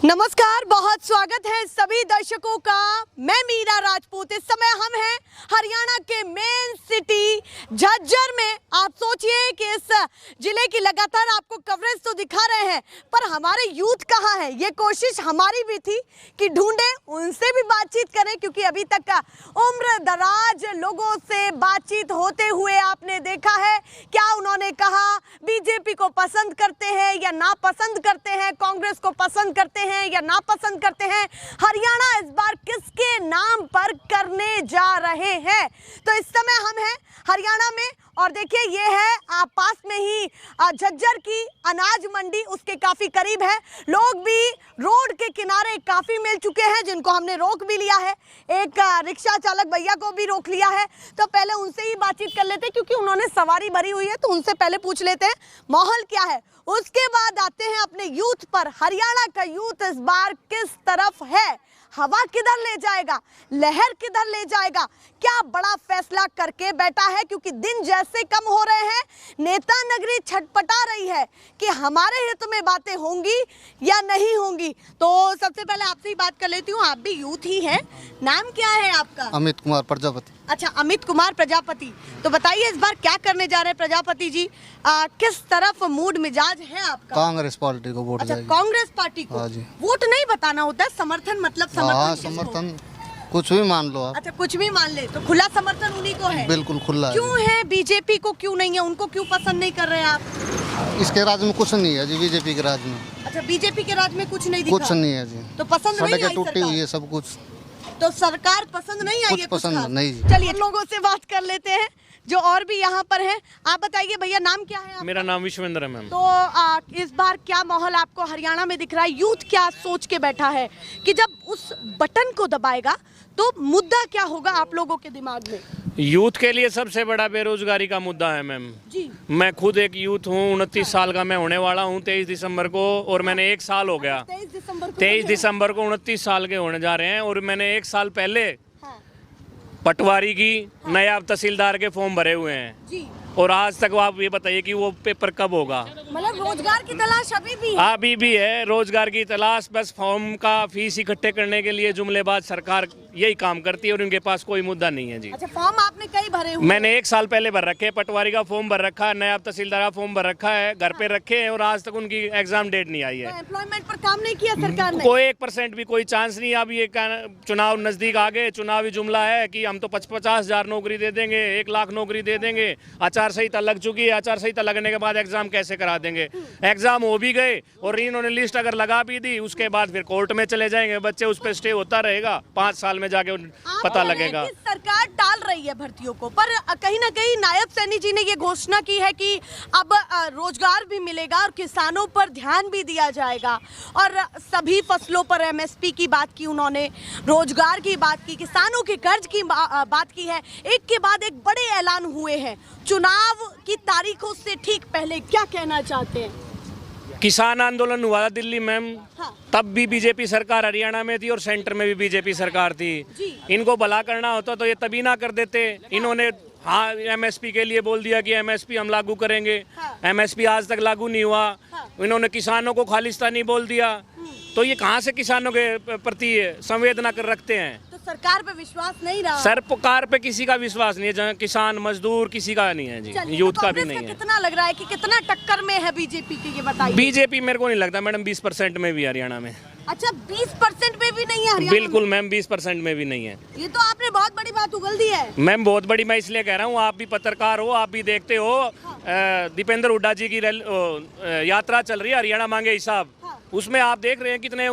नमस्कार, बहुत स्वागत है सभी दर्शकों का। मैं मीरा राजपूत। इस समय हम हैं हरियाणा के मेन सिटी झज्जर में। आप सोचिए कि इस जिले की लगातार आपको कवरेज तो दिखा रहे हैं, पर हमारे यूथ कहाँ है। ये कोशिश हमारी भी थी कि ढूंढे, उनसे भी बातचीत करें, क्योंकि अभी तक का उम्र दराज लोगों से बातचीत होते हुए आपने देखा है। क्या उन्होंने कहा, बीजेपी को पसंद करते हैं या नापसंद करते हैं, कांग्रेस को पसंद करते हैं या नापसंद करते हैं, हरियाणा इस बार किसके नाम पर करने जा रहे हैं। तो इस समय हम हैं हरियाणा में और देखिए ये है आप पास में ही झज्जर की अनाज मंडी, उसके काफी करीब है। लोग भी रोड के किनारे काफी मिल चुके हैं, जिनको हमने रोक भी लिया है। एक रिक्शा चालक भैया को भी रोक लिया है, तो पहले उनसे ही बातचीत कर लेते हैं, क्योंकि उन्होंने सवारी भरी हुई है, तो उनसे पहले पूछ लेते हैं माहौल क्या है। उसके बाद आते हैं अपने यूथ पर। हरियाणा का यूथ इस बार किस तरफ है, हवा किधर ले जाएगा, लहर किधर ले जाएगा, क्या बड़ा फैसला करके बैठा है। क्योंकि दिन जैसे कम हो रहे हैं, नेता नगरी छटपटा रही है कि हमारे हित में बातें होंगी या नहीं होंगी। तो सबसे पहले आपसे ही बात कर लेती हूँ, आप भी यूथ ही हैं, नाम क्या है आपका? अमित कुमार प्रजापति। अच्छा, अमित कुमार प्रजापति। तो बताइए इस बार क्या करने जा रहे हैं प्रजापति जी, किस तरफ मूड मिजाज है आपका? कांग्रेस पार्टी को वोट अच्छा, जाएगी। कांग्रेस पार्टी को। हाँ जी। वोट नहीं बताना होता है, समर्थन मतलब समर्थन किसको? समर्थन कुछ भी मान लो आप। अच्छा, कुछ भी मान ले तो खुला समर्थन उन्हीं को है। बिल्कुल खुला है। क्यों है, बीजेपी को क्यों नहीं है, उनको क्यों पसंद नहीं कर रहे हैं आप? इसके राज्य में कुछ नहीं है जी, बीजेपी के राज्य में अच्छा, बीजेपी के राज में कुछ नहीं दिखा, कुछ नहीं है जी। तो पसंद नहीं सड़कें आई टूटी सरकार? हुई है, सब कुछ तो सरकार पसंद नहीं आई कुछ है, पसंद खास? नहीं। चलिए लोगों से बात कर लेते हैं जो और भी यहाँ पर हैं। आप बताइए भैया, नाम क्या है आपका? मेरा नाम विश्वेंद्र है मैम। तो इस बार क्या माहौल आपको हरियाणा में दिख रहा है? यूथ क्या सोच के बैठा है कि जब उस बटन को दबाएगा तो मुद्दा क्या होगा आप लोगों के दिमाग में? यूथ के लिए सबसे बड़ा बेरोजगारी का मुद्दा है मैम जी। मैं खुद एक यूथ हूँ, 29 साल का मैं होने वाला हूँ 23 दिसंबर को, और मैंने 1 साल हो गया। 23 दिसंबर को 29 साल के होने जा रहे हैं, और मैंने 1 साल पहले हाँ। पटवारी की नायब तहसीलदार के फॉर्म भरे हुए हैं जी। और आज तक आप ये बताइए कि वो पेपर कब होगा। मतलब रोजगार की तलाश अभी भी है? अभी भी है रोजगार की तलाश, बस फॉर्म का फीस इकट्ठे करने के लिए जुमलेबाज सरकार यही काम करती है और उनके पास कोई मुद्दा नहीं है जी। अच्छा, फॉर्म आपने कई भरे हुए? मैंने 1 साल पहले भर रखे, पटवारी का फॉर्म भर रखा है, नायब तहसीलदार का फॉर्म भर रखा है, घर पे रखे हैं और आज तक उनकी एग्जाम डेट नहीं आई है। एम्प्लॉयमेंट पर काम नहीं किया सरकार ने? कोई 1% भी कोई चांस नहीं। अब ये चुनाव नजदीक आ गए, चुनावी जुमला है कि हम तो 50,000 नौकरी दे देंगे, 1 लाख नौकरी दे देंगे। आचार संहिता लग चुकी है, आचार संहिता लगने के बाद एग्जाम कैसे करा देंगे? एग्जाम हो भी गए और इन्होंने लिस्ट अगर लगा भी दी, उसके बाद फिर कोर्ट में चले जाएंगे बच्चे, उस पर स्टे होता रहेगा, 5 साल में जाके पता लगेगा। सरकार टाल रही है भर्तियों को, पर कहीं ना कहीं नायब सैनी जी ने ये घोषणा की है कि अब रोजगार भी मिलेगा और किसानों पर ध्यान भी दिया जाएगा, और सभी फसलों पर एमएसपी की बात की उन्होंने, रोजगार की बात की, किसानों के कर्ज की बात की है। एक के बाद एक बड़े ऐलान हुए हैं चुनाव की तारीखों से ठीक पहले। क्या कहना चाहते हैं? किसान आंदोलन हुआ था दिल्ली मैम, हाँ। तब भी बीजेपी सरकार हरियाणा में थी और सेंटर में भी बीजेपी सरकार थी। इनको भला करना होता तो ये तभी ना कर देते। इन्होंने हाँ एमएसपी के लिए बोल दिया कि एमएसपी हम लागू करेंगे, एमएसपी आज तक लागू नहीं हुआ। इन्होंने किसानों को खालिस्तानी बोल दिया, तो ये कहाँ से किसानों के प्रति संवेदना कर रखते हैं? सरकार पे विश्वास नहीं रहा? सरकार पे किसी का विश्वास नहीं है, जहाँ किसान मजदूर किसी का नहीं है जी, यूथ का भी नहीं है। कितना लग रहा है कि कितना टक्कर में है बीजेपी की, ये बताइए। बीजेपी मेरे को नहीं लगता मैडम 20% में भी हरियाणा में। अच्छा, 20% में भी नहीं है हरियाणा? बिल्कुल मैम, 20% में भी नहीं है। ये तो आपने बहुत बड़ी बात उगल दी है मैम, बहुत बड़ी। मैं इसलिए कह रहा हूँ, आप भी पत्रकार हो, आप भी देखते हो। दीपेंद्र हुड्डा जी की यात्रा चल रही है हरियाणा मांगे हिसाब, उसमें आप देख रहे हैं कितने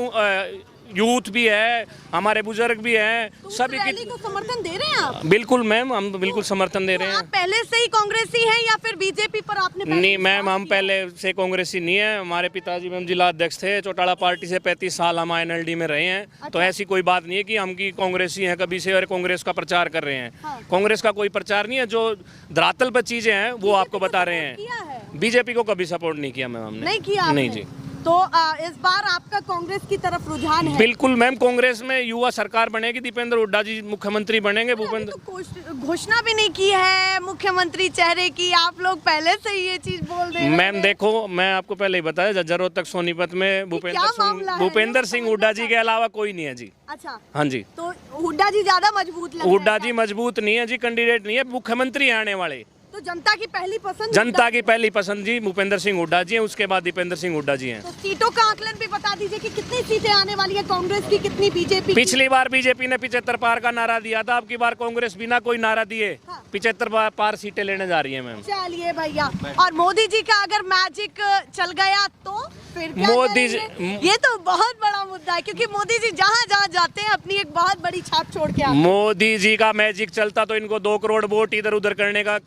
यूथ भी है, हमारे बुजुर्ग भी हैं, तो सभी रैली को समर्थन दे रहे हैं आप? बिल्कुल मैम, हम बिल्कुल समर्थन दे रहे हैं। आप पहले से ही कांग्रेसी हैं या फिर बीजेपी पर आपने? नहीं मैम, हम पहले से कांग्रेसी नहीं है। हमारे पिताजी मैम जिला अध्यक्ष थे चौटाला पार्टी से, 35 साल हम INLD में रहे हैं। अच्छा। तो ऐसी कोई बात नहीं है कि हम की कांग्रेसी हैं कभी से और कांग्रेस का प्रचार कर रहे हैं। हाँ। कांग्रेस का कोई प्रचार नहीं है, जो धरातल पर चीजें हैं वो आपको बता रहे हैं। बीजेपी को कभी सपोर्ट नहीं किया मैम हमने। नहीं किया? नहीं जी। तो इस बार आपका कांग्रेस की तरफ रुझान है? बिल्कुल मैम, कांग्रेस में युवा सरकार बनेगी, दीपेंद्र हुड्डा जी मुख्यमंत्री बनेंगे। भूपेंद्र तो घोषणा भी नहीं की है मुख्यमंत्री चेहरे की, आप लोग पहले से ही ये चीज बोल रहे हैं। मैम देखो, मैं आपको पहले ही बताया, झज्जर तक सोनीपत में भूपेंद्र सिंह हुड्डा जी के अलावा कोई नहीं है जी। अच्छा, हाँ जी, तो हुड्डा जी ज्यादा मजबूत लग रहे हैं। हुड्डा जी मजबूत नहीं है जी, कैंडिडेट नहीं है, मुख्यमंत्री है आने वाले। तो जनता की पहली पसंद जनता की पहली पसंद जी भूपेंद्र सिंह हुड्डा जी हैं, उसके बाद दीपेंद्र सिंह हुड्डा जी हैं। तो सीटों का आकलन भी बता दीजिए कि कितनी सीटें आने वाली है कांग्रेस की, कितनी बीजेपी? पिछली बार बीजेपी ने 75 पार का नारा दिया था, अब की बार कांग्रेस बिना कोई नारा दिए 75 पार सीटें लेने जा रही है मैम। चलिए भैया, और मोदी जी का अगर मैजिक चल गया तो फिर क्या मोदी जी, करेंगे? ये तो बहुत बड़ा मुद्दा है, क्योंकि मोदी जी जहाँ जहाँ जाते हैं अपनी एक बहुत बड़ी छाप छोड़ के आते हैं। मोदी जी का मैजिक चलता तो इनको 2 करोड़ वोट इधर उधर करने का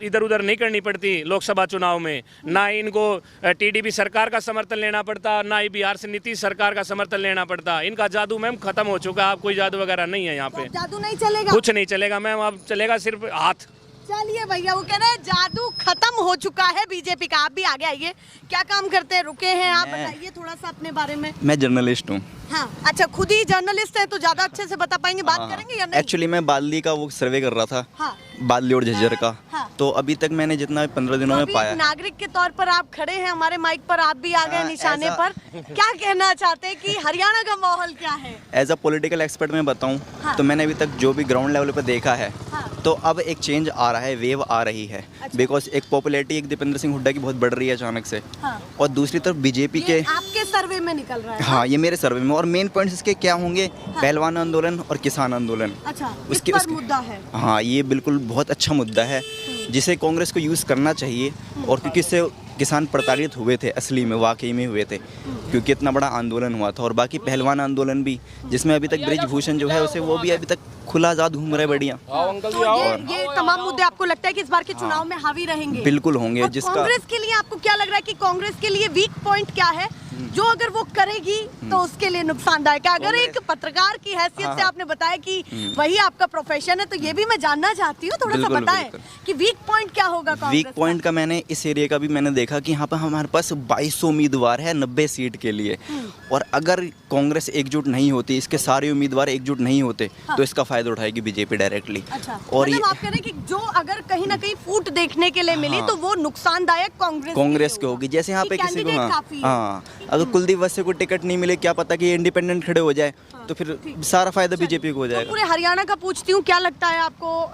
इधर उधर नहीं करनी पड़ती लोकसभा चुनाव में, ना ही इनको टीडीपी सरकार का समर्थन लेना पड़ता, ना ही बिहार से नीतीश सरकार का समर्थन लेना पड़ता। इनका जादू मैम खत्म हो चुका है, अब कोई जादू वगैरह नहीं है यहाँ पे। जादू नहीं चलेगा? कुछ नहीं चलेगा मैम, अब चलेगा सिर्फ हाथ। चलिए भैया, वो कह रहे हैं जादू खत्म हो चुका है बीजेपी का। आप भी आगे आइए, क्या काम करते हैं, रुके हैं आप, बताइए थोड़ा सा अपने बारे में। मैं जर्नलिस्ट हूँ। हाँ, अच्छा, खुद ही जर्नलिस्ट है तो ज्यादा अच्छे से बता पाएंगे, बात करेंगे या नहीं? एक्चुअली मैं बादली का वो सर्वे कर रहा था। हाँ। बादली और झज्जर का। हाँ। तो अभी तक मैंने जितना 15 दिनों तो में अभी पाया। एक नागरिक के तौर पर आप खड़े हैं हमारे माइक पर, आप भी आ गए निशाने पर, क्या कहना चाहते हैं कि हरियाणा का माहौल क्या है? एज अ पॉलिटिकल एक्सपर्ट मैं बताऊं हाँ। तो मैंने अभी तक जो भी ग्राउंड लेवल पे देखा है, हाँ। तो अब एक चेंज आ रहा है, वेव आ रही है। अच्छा। बिकॉज एक पॉपुलैरिटी एक दीपेंद्र सिंह हुड्डा की बहुत बढ़ रही है अचानक से। हाँ। और दूसरी तरफ बीजेपी के, ये आपके सर्वे में निकल रहा है? हाँ, ये मेरे सर्वे में। और मेन पॉइंट्स इसके क्या होंगे? पहलवान आंदोलन और किसान आंदोलन। अच्छा, इस पर मुद्दा है। हाँ, ये बिल्कुल बहुत अच्छा मुद्दा है जिसे कांग्रेस को यूज़ करना चाहिए। और क्योंकि इससे किसान प्रताड़ित हुए थे, असली में वाकई में हुए थे, क्योंकि इतना बड़ा आंदोलन हुआ था। और बाकी पहलवान आंदोलन भी, जिसमें अभी तक ब्रिजभूषण जो है उसे, वो भी अभी तक खुला आज़ाद घूम रहे बढ़िया। तो ये तमाम मुद्दे आपको लगता है कि इस बार के चुनाव में हावी रहेंगे? बिल्कुल होंगे। और जिसका कांग्रेस के लिए आपको क्या लग रहा है कि कांग्रेस के लिए वीक पॉइंट क्या है जो अगर वो करेगी तो उसके लिए नुकसानदायक है? अगर एक पत्रकार की हैसियत से आपने बताया कि वही आपका प्रोफेशन है, तो ये भी मैं जानना चाहती हूँ, थोड़ा सा बिल्कुल, बताएं बिल्कुल। कि वीक पॉइंट क्या होगा कांग्रेस वीक पॉइंट का मैंने इस एरिया का भी मैंने देखा कि यहाँ पर हमारे पास 2200 उम्मीदवार है 90 सीट के लिए। और अगर कांग्रेस एकजुट नहीं होती, इसके सारे उम्मीदवार एकजुट नहीं होते, तो इसका फायदा उठाएगी बीजेपी डायरेक्टली। अच्छा, और मतलब आप कह रहे हैं कि जो अगर कहीं ना कहीं फूट देखने के लिए मिली तो वो नुकसानदायक कांग्रेस को होगी। जैसे यहाँ पे किसी को, काफी है। हाँ, अगर कुलदीप वैसे को टिकट नहीं मिले, क्या पता कि इंडिपेंडेंट खड़े हो जाए, तो फिर सारा फायदा बीजेपी को हो तो जाएगा। पूरे हरियाणा का पूछती हूँ, क्या लगता है आपको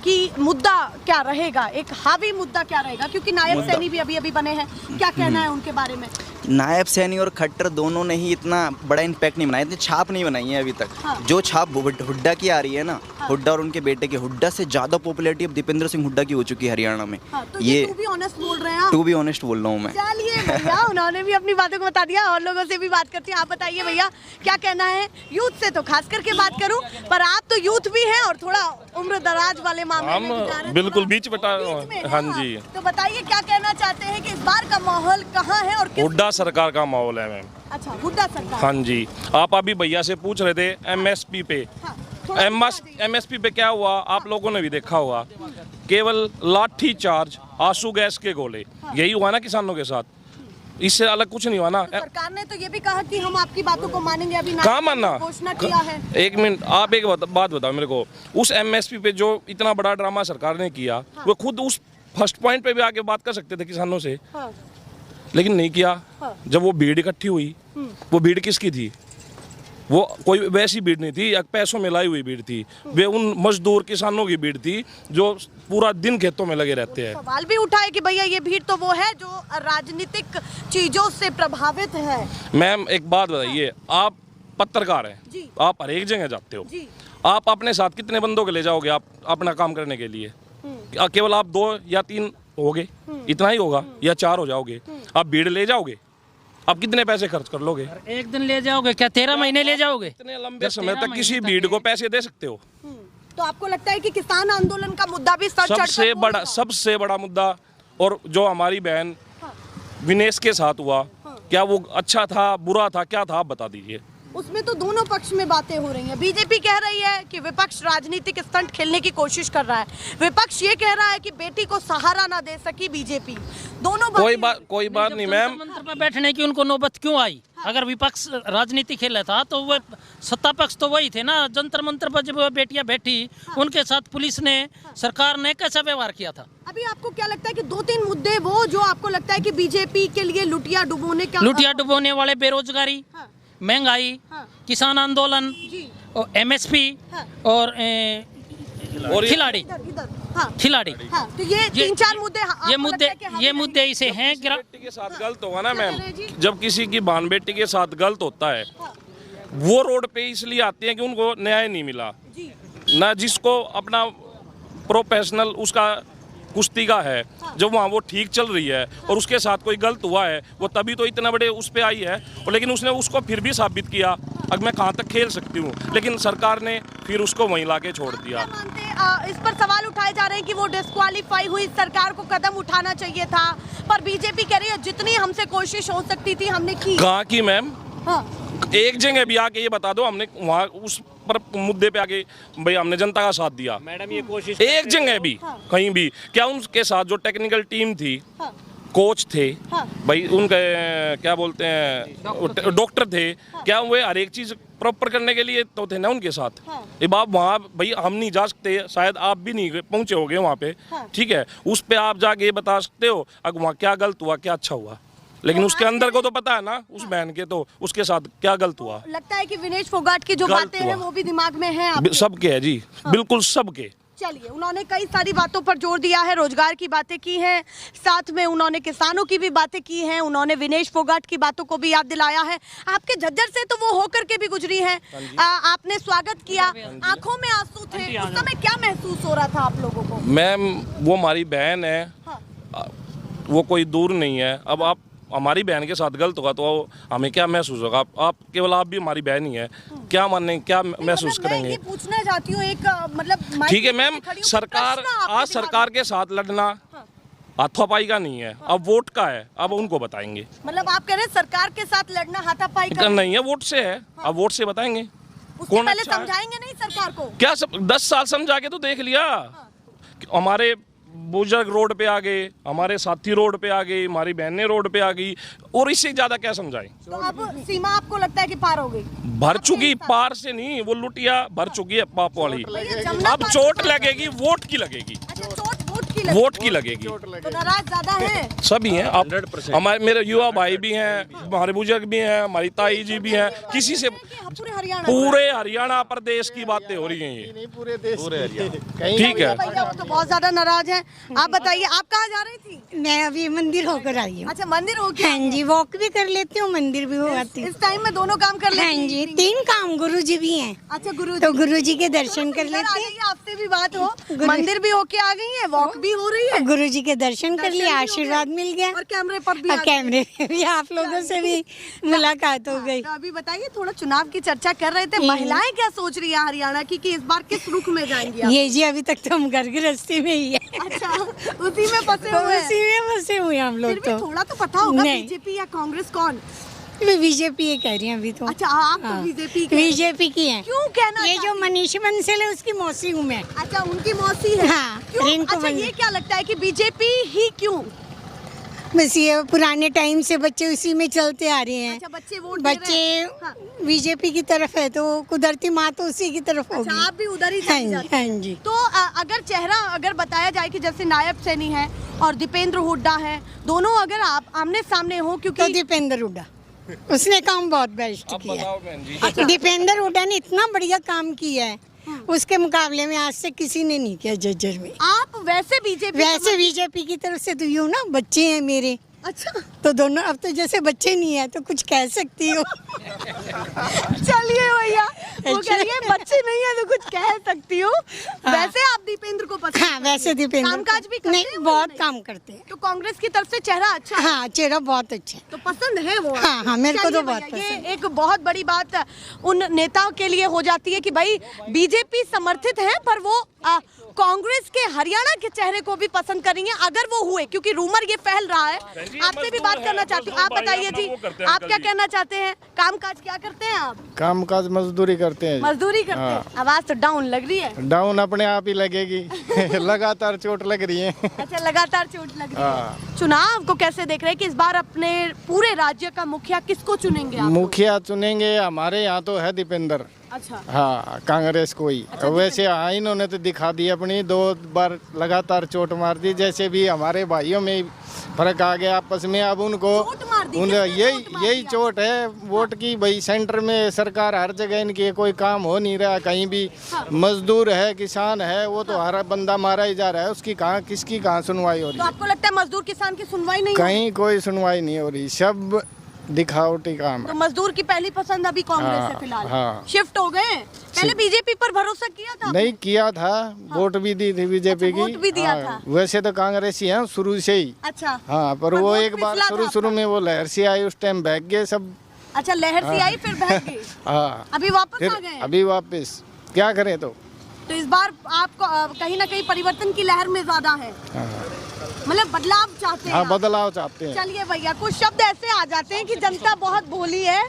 कि मुद्दा क्या रहेगा, एक हावी मुद्दा क्या रहेगा? क्योंकि नायब सैनी भी अभी अभी बने हैं, क्या कहना है उनके बारे में? नायब सैनी और खट्टर दोनों ने ही इतना बड़ा इम्पैक्ट नहीं बनाया, इतनी छाप नहीं बनाई है अभी तक। हाँ। जो छाप हुड्डा की आ रही है ना, हुड्डा और उनके बेटे के, हुड्डा से ज़्यादा पॉपुलैरिटी अब दीपेंद्र सिंह हुड्डा की हो चुकी है हरियाणा में। हाँ, तो ये टू बी ऑनेस्ट बोल रहे हैं आप? टू बी ऑनेस्ट बोल रहा हूँ मैं। चलिए भैया, उन्होंने भी अपनी बातों को बता दिया, और लोगों से भी बात करती हैं। आप बताइए भैया, क्या कहना है? यूथ से तो खास करके बात करूं, पर आप तो यूथ भी हैं और थोड़ा उम्र दराज वाले मामले में भी जा रहे हैं, बिल्कुल थोड़ा बीच बटा। बीच में, हाँ जी। तो बताइए क्या कहना चाहते हैं कि इस बार का माहौल कहाँ है और किस? हुड्डा सरकार का माहौल है मैम। अच्छा, हुड्डा सरकार। हाँ जी, आप अभी भैया से पूछ रहे थे एमएसपी पे। हाँ, थोड़ा बता दीजिए। एमएसपी पे क्या हुआ, आप लोगों ने भी देखा होगा, केवल लाठी चार्ज, आंसू गैस के गोले, यही हुआ ना किसानों के साथ, इससे अलग कुछ नहीं हुआ ना। तो सरकार ने तो ये भी कहा कि हम आपकी बातों को मानेंगे, अभी कहाँ मानना? घोषणा किया है। एक मिनट, आप एक बात बताओ मेरे को, उस एमएसपी पे जो इतना बड़ा ड्रामा सरकार ने किया, वो खुद उस फर्स्ट पॉइंट पे भी आके बात कर सकते थे किसानों से, हाँ, लेकिन नहीं किया। हाँ। जब वो भीड़ इकट्ठी हुई, वो भीड़ किसकी थी? वो कोई वैसी भीड़ नहीं थी, या पैसों में लाई हुई भीड़ थी, वे उन मजदूर किसानों की भीड़ थी जो पूरा दिन खेतों में लगे रहते हैं। सवाल भी उठाए कि भैया ये भीड़ तो वो है जो राजनीतिक चीजों से प्रभावित है। मैम एक बात बताइए, आप पत्रकार हैं, जी। आप हर एक जगह जाते हो, जी। आप अपने साथ कितने बंदों के ले जाओगे आप अपना काम करने के लिए? केवल आप 2 या 3 होगे, इतना ही होगा, या 4 हो जाओगे? आप भीड़ ले जाओगे, आप कितने पैसे खर्च कर लोगे? एक दिन ले जाओगे क्या? 13 महीने ले जाओगे? इतने लंबे समय तक किसी भीड़ को पैसे दे सकते हो? तो आपको लगता है कि किसान आंदोलन का मुद्दा भी सर सबसे बड़ा मुद्दा, और जो हमारी बहन विनेश के साथ हुआ, क्या वो अच्छा था बुरा था, क्या था, आप बता दीजिए। उसमें तो दोनों पक्ष में बातें हो रही हैं। बीजेपी कह रही है कि विपक्ष राजनीतिक स्टंट खेलने की कोशिश कर रहा है, विपक्ष ये कह रहा है कि बेटी को सहारा ना दे सकी बीजेपी। दोनों कोई बात नहीं मैम। मंत्र पे बैठने की उनको नौबत क्यों आई? अगर विपक्ष राजनीति खेला था तो वो सत्ता पक्ष तो वही थे ना। जंतर मंतर पर जब वो बेटियां बैठी, उनके साथ पुलिस ने, सरकार ने कैसा व्यवहार किया था? अभी आपको क्या लगता है कि 2-3 मुद्दे वो जो आपको लगता है कि बीजेपी के लिए लुटिया डुबोने वाले, बेरोजगारी, हाँ। महंगाई, हाँ। किसान आंदोलन, जी। और MSP, हाँ। और खिलाड़ी, हाँ। खिलाड़ी, हाँ, तो ये 3-4 मुद्दे ये मुद्दे इसे हैं। बेटी के साथ गलत होगा ना मैम, कह रहे हैं जी? जब किसी की बहन बेटी के साथ गलत होता है, वो रोड पे इसलिए आती है कि उनको न्याय नहीं मिला जी। ना, जिसको अपना प्रोफेशनल उसका कुश्ती का है, जब वहाँ वो ठीक चल रही है और उसके साथ कोई गलत हुआ है, वो तभी तो इतना बड़े उस पे आई है। और लेकिन उसने उसको फिर भी साबित किया अब मैं कहाँ तक खेल सकती हूँ, लेकिन सरकार ने फिर उसको वहीं ला के छोड़ दिया। इस पर सवाल उठाए जा रहे हैं कि वो डिस्क्वालीफाई हुई, सरकार को कदम उठाना चाहिए था, पर बीजेपी कह रही है जितनी हमसे कोशिश हो सकती थी हमने की। कहाँ की मैम? हाँ। एक जगह भी आके ये बता दो हमने वहाँ उस पर मुद्दे पे आके भाई हमने जनता का साथ दिया। मैडम ये कोशिश एक जगह भी, कहीं भी क्या उनके साथ जो टेक्निकल टीम थी, हाँ। कोच थे, हाँ। भाई उनके क्या बोलते हैं डॉक्टर थे, क्या वे हर एक चीज प्रॉपर करने के लिए तो थे ना उनके साथ। हाँ। ये बाप वहाँ भाई हम नहीं जा सकते, शायद आप भी नहीं पहुंचे होगे वहाँ पे, हाँ। ठीक है, उस पे आप जाके ये बता सकते हो अब वहाँ क्या गलत हुआ क्या अच्छा हुआ, लेकिन तो उसके अंदर को तो पता है ना उस बहन के, तो उसके साथ क्या गलत हुआ। लगता है कि विनेश फोगाट की जो गलत बातें हैं हुआ। वो भी दिमाग में है आपके? सबके है जी, बिल्कुल सबके। चलिए, उन्होंने कई सारी बातों पर जोर दिया है, रोजगार की बातें की हैं, साथ में उन्होंने किसानों की भी बातें की हैं, उन्होंने विनेश फोगाट की बातों को भी याद दिलाया है। आपके झज्जर से तो वो होकर के भी गुजरी हैं, आपने स्वागत किया, आंखों में आंसू थे, उस समय क्या महसूस हो रहा था आप लोगों को? मैम वो हमारी बहन है, हाँ। वो कोई दूर नहीं है। अब आप हमारी बहन के साथ गलत होगा तो हमें क्या महसूस होगा? आप केवल आप भी हमारी बहन ही है, क्या मानने क्या महसूस मतलब करेंगे? मैं ये पूछना चाहती हूँ एक मतलब ठीक है मैम, सरकार आज सरकार के साथ लड़ना हाथापाई का नहीं है, अब वोट का है, अब उनको बताएंगे। मतलब आप कह रहे हैं सरकार के साथ लड़ना हाथापाई का नहीं है, वोट से है, अब वोट से बताएंगे। उससे पहले अच्छा है? समझाएंगे नहीं सरकार को? क्या 10 साल समझा के तो देख लिया, हमारे बुजुर्ग रोड पे आ गए, हमारे साथी रोड पे आ गए, हमारी बहनें रोड पे आ गई, और इससे ज्यादा क्या समझाएं? तो अब सीमा आपको लगता है कि पार हो गई? भर चुकी, पार से नहीं, वो लुटिया भर चुकी है पाप वाली। जमुना अब चोट लगेगी, वोट की लगेगी, अच्छा, चोट वोट की लगेगी। तो नाराज ज्यादा है सभी हैं, आप हमारे मेरे युवा भाई भी हैं, हमारे बुजुर्ग भी हैं, हमारी ताई जी भी हैं, किसी से पूरे हरियाणा प्रदेश की बातें हो रही हैं ये पूरे देश ठीक है। भैया वो तो बहुत ज्यादा नाराज हैं। आप बताइए, आप कहाँ जा रही थी? मैं अभी मंदिर होकर आई हूँ। अच्छा, मंदिर हो गया? हाँ जी, वॉक भी कर लेती हूँ, मंदिर भी हो आती हूँ। इस टाइम में दोनों काम कर लेती हाँ हैं? जी, 3 काम, गुरुजी भी हैं, अच्छा, गुरु तो गुरुजी के दर्शन कर लेते हैं। आपसे भी बात हो, मंदिर भी होके आ गई है, वॉक भी हो रही है, गुरुजी के दर्शन कर लिए, आशीर्वाद मिल गया, और कैमरे पर भी और कैमरे में भी आप लोगों से भी मुलाकात हो गई। तो अभी बताइए, थोड़ा चुनाव की चर्चा कर रहे थे, महिलाएं क्या सोच रही है हरियाणा की कि इस बार किस रुख में जाएंगी आप? ये जी अभी तक तो हम घर गृहस्थी में ही है। अच्छा, उसी में फंसे हुए हैं। उसी में फंसे हुए हम लोग। फिर भी तो थोड़ा तो पता होगा नहीं। बीजेपी या कांग्रेस कौन? बीजेपी ये कह रही हैं अभी तो। अच्छा, आप तो बीजेपी के? बीजेपी की है। क्यों कहना? ये जो मनीष बंसल है उसकी मौसी हूँ मैं। अच्छा, उनकी मौसी है। हाँ, क्यों? रिंकू अच्छा, बंसल। ये क्या लगता है कि बीजेपी ही क्यों? बस ये पुराने टाइम से बच्चे उसी में चलते आ रहे हैं। अच्छा, बच्चे वोट दे रहे हैं। हाँ। बीजेपी की तरफ है तो कुदरती माँ तो उसी की तरफ होगी। अच्छा, आप भी उधर ही हाँ चली जी, जाती हाँ हैं। जी। तो अगर चेहरा अगर बताया जाए कि जैसे नायब सैनी है और दीपेंद्र हुड्डा है, दोनों अगर आप आमने सामने हो, तो क्योंकि दीपेंद्र हुड्डा, उसने काम बहुत बेस्ट अब किया बताओ बहन जी। है। दीपेंद्र हुड्डा ने इतना बढ़िया काम किया है, उसके मुकाबले में आज से किसी ने नहीं किया झज्जर में। आप वैसे बीजेपी वैसे बीजेपी की तरफ से तो यूँ ना, बच्चे हैं मेरे, अच्छा, तो दोनों अब तो जैसे बच्चे नहीं है तो कुछ कह सकती हो। चलिए भैया, वो कह रही है बच्चे नहीं है तो कुछ कह सकती हूँ। वैसे आप दीपेंद्र को पसंद? हाँ, वैसे दीपेंद्र कामकाज भी करते नहीं, हैं वो बहुत नहीं? काम करते हैं। तो कांग्रेस की तरफ से चेहरा अच्छा है? हाँ, चेहरा बहुत अच्छा है। तो पसंद है वो? हाँ, हाँ, मेरे को तो चलिए बहुत भैया, ये पसंद। एक बहुत बड़ी बात उन नेताओं के लिए हो जाती है कि भाई बीजेपी समर्थित है, पर वो कांग्रेस के हरियाणा के चेहरे को भी पसंद करेंगे अगर वो हुए, क्योंकि रूमर ये फैल रहा है। आपसे भी बात करना चाहती हूँ, आप बताइए जी, आप क्या कहना चाहते हैं? काम काज क्या करते हैं आप? काम काज मजदूरी करते हैं। मजदूरी करते हैं। आवाज तो डाउन लग रही है। डाउन अपने आप ही लगेगी। लगातार चोट लग रही है। अच्छा, लगातार चोट लग रही है। चुनाव को कैसे देख रहे हैं कि इस बार अपने पूरे राज्य का मुखिया किसको चुनेंगे आप? मुखिया चुनेंगे, हमारे यहाँ तो है दीपेंद्र। अच्छा, हाँ, कांग्रेस को ही। वैसे हाँ, इन्होंने तो दिखा दी अपनी, 2 बार लगातार चोट मार दी। जैसे भी हमारे भाइयों में फर्क आ गया आपस में, अब उनको चोट मार दी, किसने चोट मार यही दिया? चोट है वोट की। भाई सेंटर में सरकार हर जगह इनकी कोई काम हो नहीं रहा कहीं भी। मजदूर है, किसान है, वो तो हर बंदा मारा ही जा रहा है। उसकी कहाँ, किसकी कहाँ सुनवाई हो रही तो है? आपको लगता है मजदूर किसान की सुनवाई नहीं होगी? कहीं कोई सुनवाई नहीं हो रही, सब दिखावटी काम तो है। मजदूर की पहली पसंद अभी कांग्रेस है फिलहाल। हाँ। शिफ्ट हो गए। पहले बीजेपी पर भरोसा किया था? नहीं किया था, वोट भी दी थी बीजेपी अच्छा, की। वोट भी दिया हाँ, था। वैसे तो कांग्रेस ही है शुरू से ही। अच्छा, हाँ, पर पर वो वोट एक बार पिछला था शुरू में वो लहर से आई, उस टाइम भाग गए सब। अच्छा, लहर से आई फिर भाग गई। हाँ, अभी वापस फिर आ गए। अभी वापस क्या करें तो। इस बार आपको कहीं ना कहीं परिवर्तन की लहर में ज्यादा है, मतलब बदलाव चाहते हैं हाँ, आप। बदलाव चाहते हैं। चलिए भैया, कुछ शब्द ऐसे आ जाते हैं कि जनता बहुत भोली है,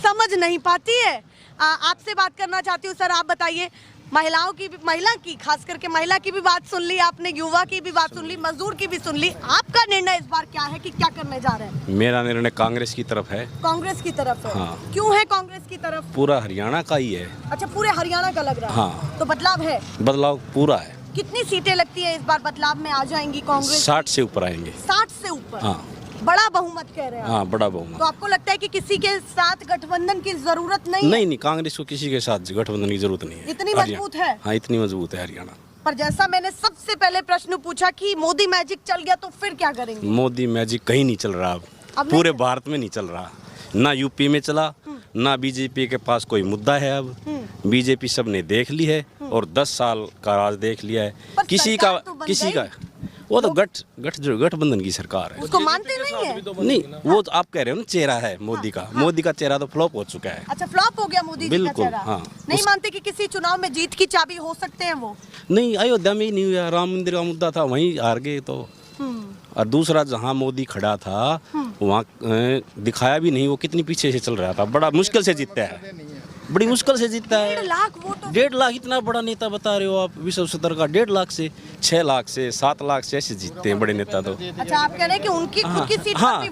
समझ नहीं पाती है। आपसे बात करना चाहती हूँ सर, आप बताइए, महिला की खास करके महिला की भी बात सुन ली आपने, युवा की भी बात सुन ली, मजदूर की भी सुन ली। आपका निर्णय इस बार क्या है कि क्या करने जा रहे हैं? मेरा निर्णय कांग्रेस की तरफ है। कांग्रेस की तरफ है। हाँ। क्यों है कांग्रेस की तरफ? पूरा हरियाणा का ही है। अच्छा, पूरे हरियाणा का लग रहा है। हाँ। तो बदलाव है, बदलाव पूरा है। कितनी सीटें लगती है इस बार बदलाव में आ जाएंगी कांग्रेस? 60 से ऊपर आएंगे। 60 से ऊपर। हाँ। बड़ा बहुमत कह रहे हैं आप। हाँ, बड़ा बहुमत। तो आपको लगता है कि किसी के साथ गठबंधन की जरूरत नहीं है? नहीं, कांग्रेस को किसी के साथ गठबंधन की जरूरत नहीं है। इतनी हरियाणा- मजबूत है? हाँ, इतनी मजबूत है हरियाणा। पर जैसा मैंने सबसे पहले प्रश्न पूछा कि मोदी मैजिक चल गया तो फिर क्या करेंगे? मोदी मैजिक कहीं नहीं चल रहा अब अब, नहीं पूरे चल- भारत में नहीं चल रहा। ना यूपी में चला, ना बीजेपी के पास कोई मुद्दा है। अब बीजेपी सब ने देख ली है और 10 साल का राज देख लिया है। पर किसी का सरकार तो बन किसी गई। का वो तो गठबंधन की सरकार है। उसको मानते नहीं है? नहीं, वो तो आप कह रहे हो ना, चेहरा है मोदी का। मोदी का चेहरा तो फ्लॉप हो चुका है। अच्छा, फ्लॉप हो गया मोदी जी का बिल्कुल, चेहरा। हाँ। नहीं मानते कि किसी चुनाव में जीत की चाबी हो सकते हैं वो? नहीं, अयोध्या में ही नहीं हुआ। राम मंदिर का मुद्दा था, वहीं हार गए तो। और दूसरा, जहाँ मोदी खड़ा था वहाँ दिखाया भी नहीं वो कितनी पीछे से चल रहा था। बड़ा मुश्किल से जीतता है, बड़ी मुश्किल से जीतता है। 1.5 लाख वोटों 1.5 लाख, इतना बड़ा नेता बता रहे हो आप विश्व स्तर का। 1.5 लाख से 6 लाख से 7 लाख से ऐसे जीतते हैं बड़े नेता तो। अच्छा, आप कह रहे हैं कि उनकी खुद की सीट हाँ। पर भी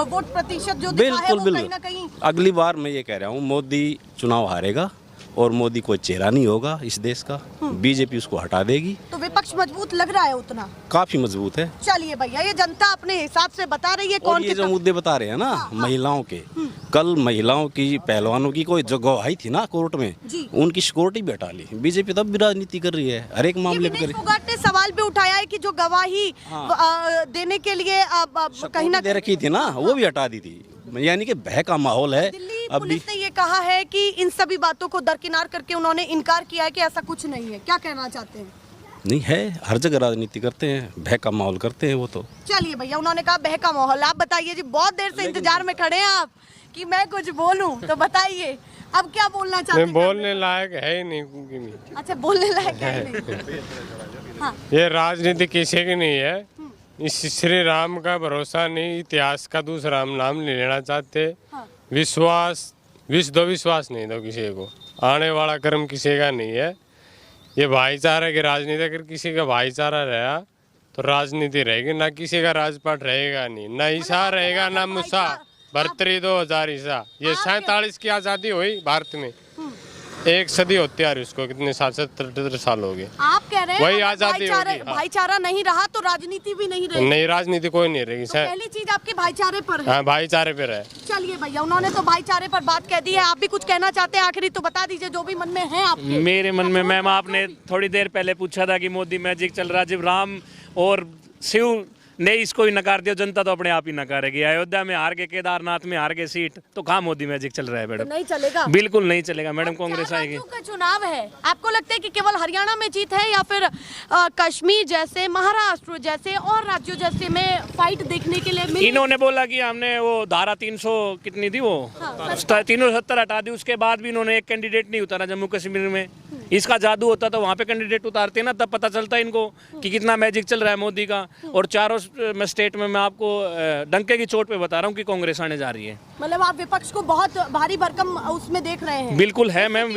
वोट प्रतिशत जो दिखा है बिल्कुल वो बिल्कुल। कहीं ना कहीं। अगली बार मैं ये कह रहा हूँ, मोदी चुनाव हारेगा और मोदी कोई चेहरा नहीं होगा इस देश का। बीजेपी उसको हटा देगी। तो विपक्ष मजबूत लग रहा है उतना? काफी मजबूत है। चलिए भैया, ये जनता अपने हिसाब से बता रही है और कौन ये कितना। जो मुद्दे बता रहे हैं ना महिलाओं के, कल महिलाओं की, पहलवानों की कोई जो गवाही थी ना कोर्ट में, जी। उनकी सिक्योरिटी भी हटा ली। बीजेपी तब भी राजनीति कर रही है, हर एक ये मामले पे कर विनेश रही है। फोगाट ने सवाल भी उठाया है कि जो गवाही देने के लिए कहीं ना दे रखी थी ना, वो भी हटा दी थी। यानी कि भय का माहौल है दिल्ली अब भी। पुलिस ने ये कहा है कि इन सभी बातों को दरकिनार करके उन्होंने इनकार किया है कि ऐसा कुछ नहीं है। क्या कहना चाहते हैं? नहीं है, हर जगह राजनीति करते हैं, भय का माहौल करते हैं वो तो। चलिए भैया, उन्होंने कहा बह का माहौल। आप बताइए जी, बहुत देर से इंतजार में खड़े हैं आप कि मैं कुछ बोलूं, तो बताइए अब क्या बोलना चाहते हैं? बोलने लायक है ही नहीं क्योंकि नहीं। अच्छा, बोलने लायक है नहीं। हाँ। ये राजनीति किसी की नहीं है। इस श्री राम का भरोसा नहीं, इतिहास का दूसरा हम नाम नहीं लेना चाहते। विश्वास विश्वास नहीं दो किसी को। आने वाला कर्म किसी का नहीं है। ये भाईचारा की राजनीति, अगर किसी का भाईचारा रहा तो राजनीति रहेगी, ना किसी का राजपाट रहेगा नहीं, ना ईसा रहेगा ना मूसा। बर्तरी 2000 ईसा। ये 47 की आज़ादी हुई भारत में, 1 सदी होती आ रही उसको, कितने 77 साल हो गए। आप कह रहे हैं वही अगर आज़ादी होगी, हाँ। भाईचारा नहीं रहा तो राजनीति भी नहीं रहेगी। नहीं, राजनीति कोई नहीं रहेगी तो सर। पहली चीज आपके भाईचारे पर है। हाँ, भाईचारे पे रहे। चलिए भैया, उन्होंने तो भाईचारे पर बात कह दी है। आप भी कुछ कहना चाहते हैं आखिरी तो बता दीजिए जो भी मन में है आपके। मेरे मन में, मैम आपने थोड़ी देर पहले पूछा था कि मोदी मैजिक चल रहा। जब राम और शिव ने इसको ही नकार दिया, जनता तो अपने आप ही नकारेगी। अयोध्या में हार के, केदारनाथ में हार के सीट, तो कहाँ मोदी मैजिक चल रहा है तो मैडम? नहीं चलेगा, बिल्कुल नहीं चलेगा मैडम, कांग्रेस आएगी। राज्यों का चुनाव है, आपको लगता है कि केवल हरियाणा में जीत है या फिर कश्मीर जैसे, महाराष्ट्र जैसे और राज्यों जैसे में फाइट देखने के लिए मिली? इन्होंने बोला कि हमने वो धारा 300 कितनी थी वो 370 हटा दी। उसके बाद भी इन्होंने एक कैंडिडेट नहीं उतारा जम्मू कश्मीर में। इसका जादू होता तो वहाँ पे कैंडिडेट उतारते ना, तब पता चलता इनको कि कितना मैजिक चल रहा है मोदी का। और चारों स्टेट में मैं आपको डंके की चोट पे बता रहा हूँ कि कांग्रेस आने जा रही है। मतलब आप विपक्ष को बहुत भारी भरकम उसमें देख रहे हैं? बिल्कुल है मैम,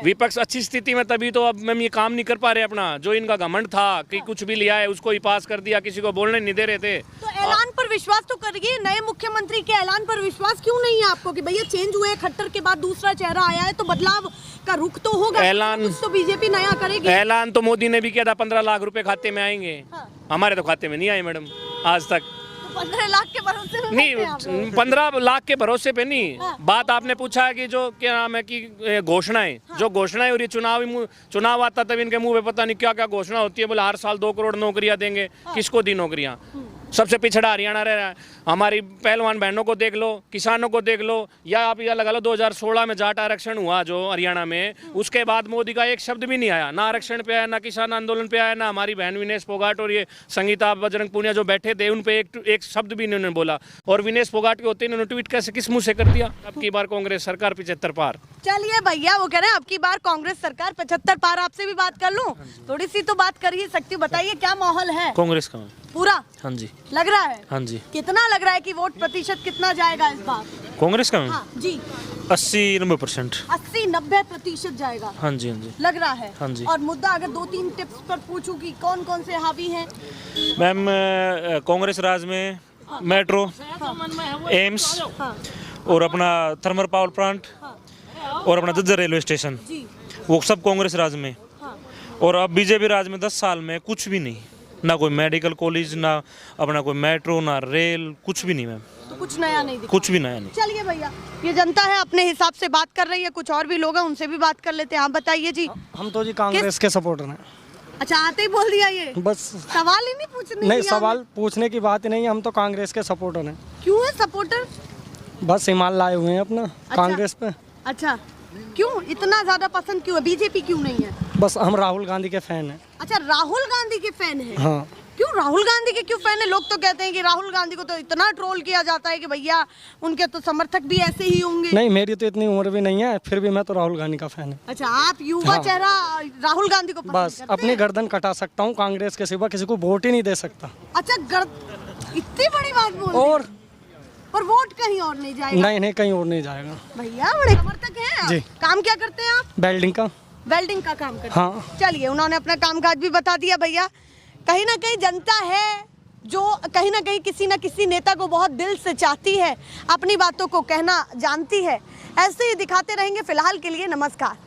विपक्ष अच्छी स्थिति में, तभी तो अब मैम ये काम नहीं कर पा रहे अपना। जो इनका घमंड था कि कुछ भी लिया है उसको ही पास कर दिया, किसी को बोलने नहीं दे रहे थे। तो ऐलान पर विश्वास तो करिए, नए मुख्यमंत्री के ऐलान पर विश्वास क्यों नहीं है आपको कि भैया चेंज हुए, खट्टर के बाद दूसरा चेहरा आया है तो बदलाव का रुख तो होगा? ऐलान तो बीजेपी नया करेगी। ऐलान तो मोदी ने भी किया था 15 लाख रुपए खाते में आएंगे। हमारे तो खाते में नहीं आए मैडम आज तक। 15 लाख के भरोसे में नहीं, 15 लाख के भरोसे पे नहीं। बात आपने पूछा है कि जो क्या नाम है कि घोषणाएं, जो घोषणाएं और ये चुनाव आता तब इनके मुंह पे पता नहीं क्या क्या घोषणा होती है। बोले हर साल 2 करोड़ नौकरियां देंगे, किसको दी नौकरियां? सबसे पिछड़ा हरियाणा रह रहा है। हमारी पहलवान बहनों को देख लो, किसानों को देख लो, या आप यह लगा लो 2016 में जाट आरक्षण हुआ जो हरियाणा में, उसके बाद मोदी का एक शब्द भी नहीं आया, ना आरक्षण पे आया, ना किसान आंदोलन पे आया, ना हमारी बहन विनेश फोगाट और ये संगीता बजरंग पूनिया जो बैठे थे उन पे एक शब्द भी इन्होंने बोला। और विनेश फोगाट के होते इन्होंने ट्वीट कैसे किस मुँह से कर दिया? अब की बार कांग्रेस सरकार 75 पार। चलिए भैया, वो कह रहे हैं अब की बार कांग्रेस सरकार 75 पार। आपसे भी बात कर लूं, थोड़ी सी तो बात कर ही सकती हूँ। बताइए क्या माहौल है कांग्रेस का पूरा? हाँ जी लग रहा है। हाँ जी। कितना लग रहा है कि वोट प्रतिशत कितना जाएगा इस बार कांग्रेस का? हाँ जी 80-90%। 80-90% जाएगा। हाँ जी हाँ जी लग रहा है। हाँ जी। और मुद्दा अगर 2-3 टिप्स पर पूछूं कि कौन कौन से हावी हैं? मैम कांग्रेस राज में मेट्रो, एम्स और अपना थर्मल पावर प्लांट और अपना झज्जर रेलवे स्टेशन, वो सब कांग्रेस राज में। और अब बीजेपी राज में 10 साल में कुछ भी नहीं, ना कोई मेडिकल कॉलेज, ना अपना कोई मेट्रो, ना रेल, कुछ भी नहीं मैम। तो कुछ नया नहीं दिखा। कुछ भी नया नहीं। चलिए भैया, ये जनता है अपने हिसाब से बात कर रही है, कुछ और भी लोग हैं उनसे भी बात कर लेते हैं। आप बताइए जी। हम तो जी कांग्रेस के सपोर्टर हैं। अच्छा, आते ही बोल दिया ये? बस सवाल ही नहीं पूछने नहीं, दिया सवाल पूछने की बात ही नहीं, हम तो कांग्रेस के सपोर्टर हैं। क्यों है सपोर्टर? बस ईमान लाए हुए हैं अपना कांग्रेस पे। अच्छा, क्यों इतना ज्यादा पसंद क्यों है? बीजेपी क्यों नहीं है? बस हम राहुल गांधी के फैन हैं। अच्छा, राहुल गांधी के फैन है? हाँ। क्यों राहुल गांधी के क्यों फैन है? लोग तो कहते हैं कि राहुल गांधी को तो इतना ट्रोल किया जाता है कि भैया उनके तो समर्थक भी ऐसे ही होंगे। नहीं, मेरी तो इतनी उम्र भी नहीं है, फिर भी मैं तो राहुल गांधी का फैन हूँ। अच्छा, आप युवा चेहरा राहुल गांधी को पसंद बस करते अपनी हैं? गर्दन कटा सकता हूँ, कांग्रेस के सिवा किसी को वोट ही नहीं दे सकता। अच्छा, इतनी बड़ी बात बोल और वोट कहीं और नहीं जाएगा? नहीं, कहीं और नहीं जाएगा। भैया बड़े समर्थक हैं आप। जी। काम क्या करते हैं आप? वेल्डिंग का। वेल्डिंग का काम करते हैं। हाँ। चलिए, उन्होंने अपना कामकाज भी बता दिया। भैया, कहीं ना कहीं जनता है जो कहीं ना कहीं किसी ना किसी नेता को बहुत दिल से चाहती है, अपनी बातों को कहना जानती है। ऐसे ही दिखाते रहेंगे। फिलहाल के लिए नमस्कार।